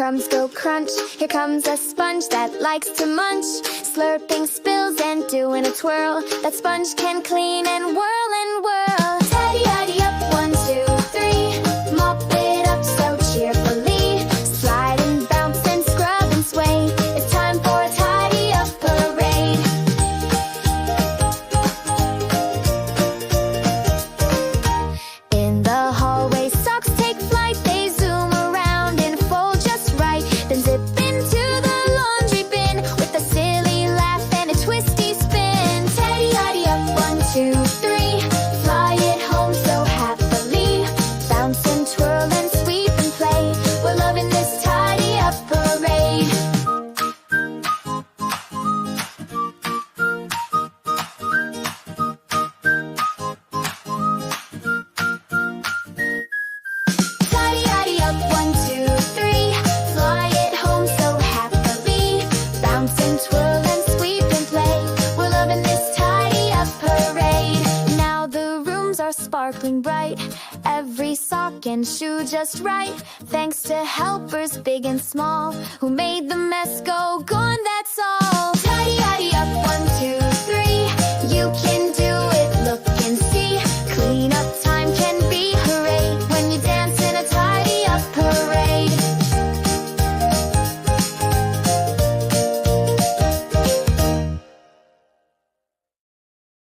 crumbs go crunch. Here comes a sponge that likes to munch, slurping spills and doing a twirl. That sponge can clean and whirl and whirl. Tidy up, 1, 2, 3. Mop it up so cheerfully. Slide and bounce and scrub and sway. It's time for a tidy up parade. In the hallway, socks take flight. They zoom around and fold just right, then zip into the laundry bin with a silly laugh and a twisty spin. Tidy up, 1, 2, 3. Fly it home so happily. Bounce and twirl and sweep and play. We're loving this tidy up parade. Tidy up, 1, 2, 3. Fly it home so happily. Bounce and twirl and sweep and play. We're loving this tidy up parade. Now the rooms are sparkling bright, every sock and shoe just right, thanks to helpers big and small who made the mess go gone, that's all. Tidy up, 1, 2,